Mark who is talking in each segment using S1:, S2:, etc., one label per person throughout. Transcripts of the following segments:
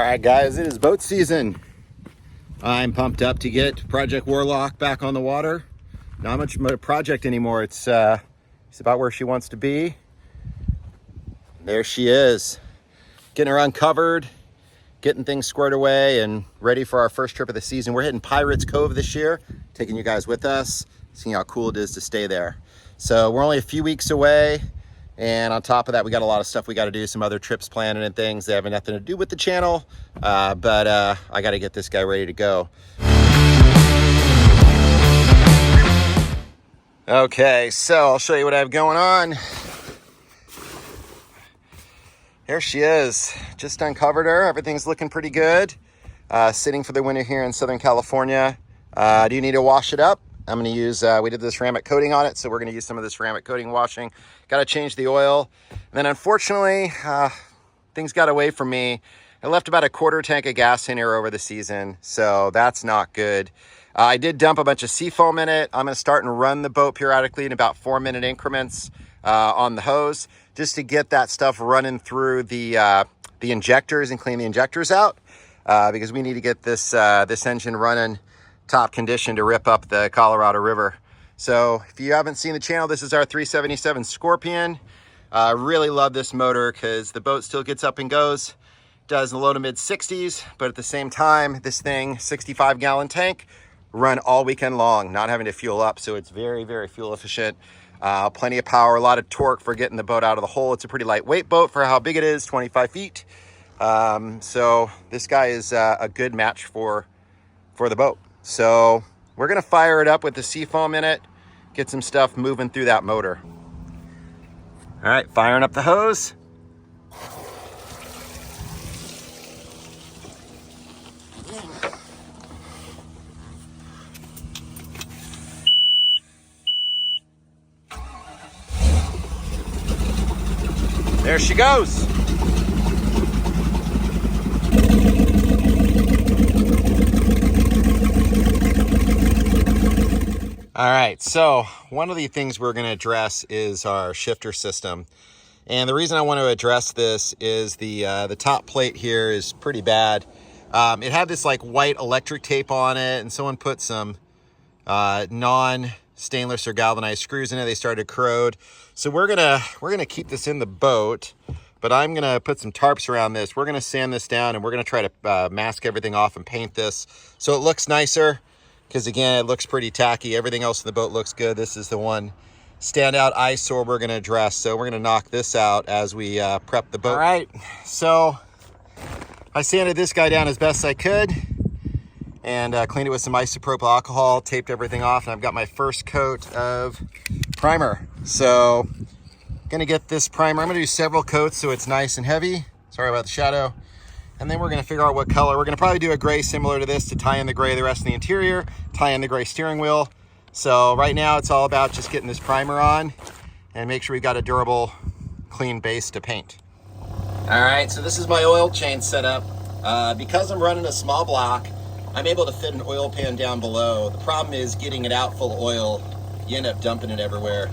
S1: All right, guys, it is boat season. I'm pumped up to get Project Warlock back on the water. Not much of a project anymore. It's about where she wants to be. There she is, getting her uncovered, getting things squared away and ready for our first trip of the season. We're hitting Pirates Cove this year, taking you guys with us, seeing how cool it is to stay there. So we're only a few weeks away. And on top of that, we got a lot of stuff we got to do, some other trips planning and things that have nothing to do with the channel. But I got to get this guy ready to go. Okay, so I'll show you what I have going on. There she is. Just uncovered her. Everything's looking pretty good. Sitting for the winter here in Southern California. I do need to wash it up. I'm going to use, we did this ceramic coating on it, so we're going to use some of this ceramic coating washing. Got to change the oil. And then unfortunately, things got away from me. I left about a quarter tank of gas in here over the season, so that's not good. I did dump a bunch of seafoam in it. I'm going to start and run the boat periodically in about 4-minute increments on the hose, just to get that stuff running through the injectors and clean the injectors out, because we need to get this engine running top condition to rip up the Colorado River. So if you haven't seen the channel, this is our 377 Scorpion. Really love this motor because the boat still gets up and goes. Does in the low to mid 60s, but at the same time, this thing, 65-gallon tank, run all weekend long, not having to fuel up. So it's very, very fuel efficient. Plenty of power, a lot of torque for getting the boat out of the hole. It's a pretty lightweight boat for how big it is, 25 feet. So this guy is a good match for the boat. So we're gonna fire it up with the seafoam in it, get some stuff moving through that motor. All right, firing up the hose. There she goes. All right, so one of the things we're going to address is our shifter system. And the reason I want to address this is the top plate here is pretty bad. It had this like white electric tape on it, and someone put some non-stainless or galvanized screws in it. They started to corrode. So we're gonna keep this in the boat, but I'm gonna put some tarps around this. We're gonna sand this down, and we're gonna try to mask everything off and paint this so it looks nicer. Because again, it looks pretty tacky. Everything else in the boat looks good. This is the one standout eyesore we're gonna address. So we're gonna knock this out as we prep the boat. All right, so I sanded this guy down as best I could and cleaned it with some isopropyl alcohol, taped everything off, and I've got my first coat of primer. So gonna get this primer. I'm gonna do several coats so it's nice and heavy. Sorry about the shadow. And then we're gonna figure out what color. We're gonna probably do a gray similar to this to tie in the gray of the rest of the interior, tie in the gray steering wheel. So right now it's all about just getting this primer on and make sure we've got a durable, clean base to paint. All right, so this is my oil change setup. Because I'm running a small block, I'm able to fit an oil pan down below. The problem is getting it out full of oil. You end up dumping it everywhere.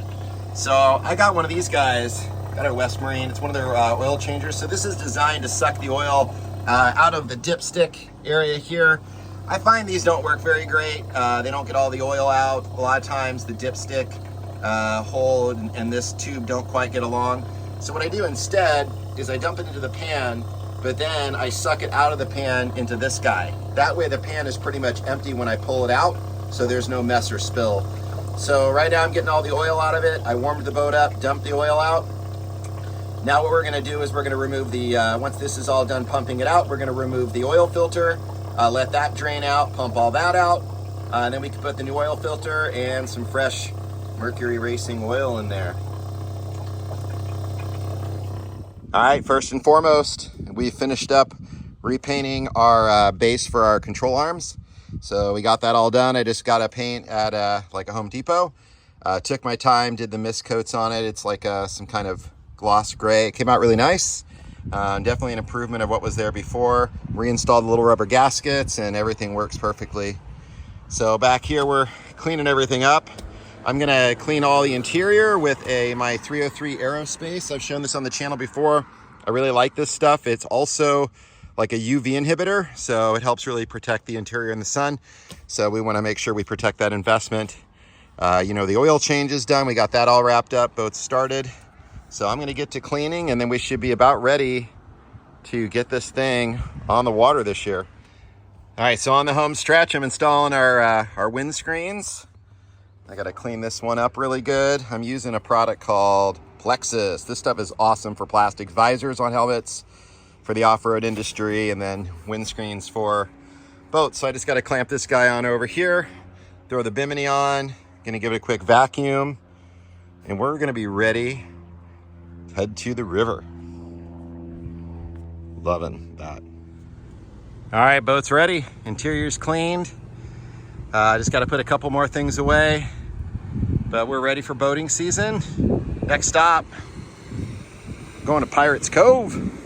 S1: So I got one of these guys, got it at West Marine. It's one of their oil changers. So this is designed to suck the oil out of the dipstick area here. I find these don't work very great. They don't get all the oil out. A lot of times the dipstick hole and this tube don't quite get along. So what I do instead is I dump it into the pan, but then I suck it out of the pan into this guy. That way the pan is pretty much empty when I pull it out, so there's no mess or spill. So right now I'm getting all the oil out of it. I warmed the boat up, dumped the oil out. Now what we're gonna do is we're gonna remove the, once this is all done pumping it out, we're gonna remove the oil filter, let that drain out, pump all that out, and then we can put the new oil filter and some fresh Mercury Racing oil in there. All right, first and foremost, we finished up repainting our base for our control arms. So we got that all done. I just got a paint at like a Home Depot. Took my time, did the mist coats on it. It's like some kind of gloss gray. It came out really nice. Definitely an improvement of what was there before. Reinstalled the little rubber gaskets and everything works perfectly. So back here we're cleaning everything up. I'm gonna clean all the interior with my 303 Aerospace. I've shown this on the channel before. I really like this stuff. It's also like a UV inhibitor, so it helps really protect the interior in the sun. So we want to make sure we protect that investment. You know, the oil change is done. We got that all wrapped up, both started. So I'm going to get to cleaning, and then we should be about ready to get this thing on the water this year. All right, so on the home stretch, I'm installing our windscreens. I got to clean this one up really good. I'm using a product called Plexus. This stuff is awesome for plastic visors on helmets, for the off-road industry, and then windscreens for boats. So I just got to clamp this guy on over here, throw the bimini on, gonna give it a quick vacuum, and we're gonna be ready to head to the river. Loving that. All right, boat's ready, interior's cleaned. Just got to put a couple more things away, but we're ready for boating season. Next stop, going to Pirates Cove.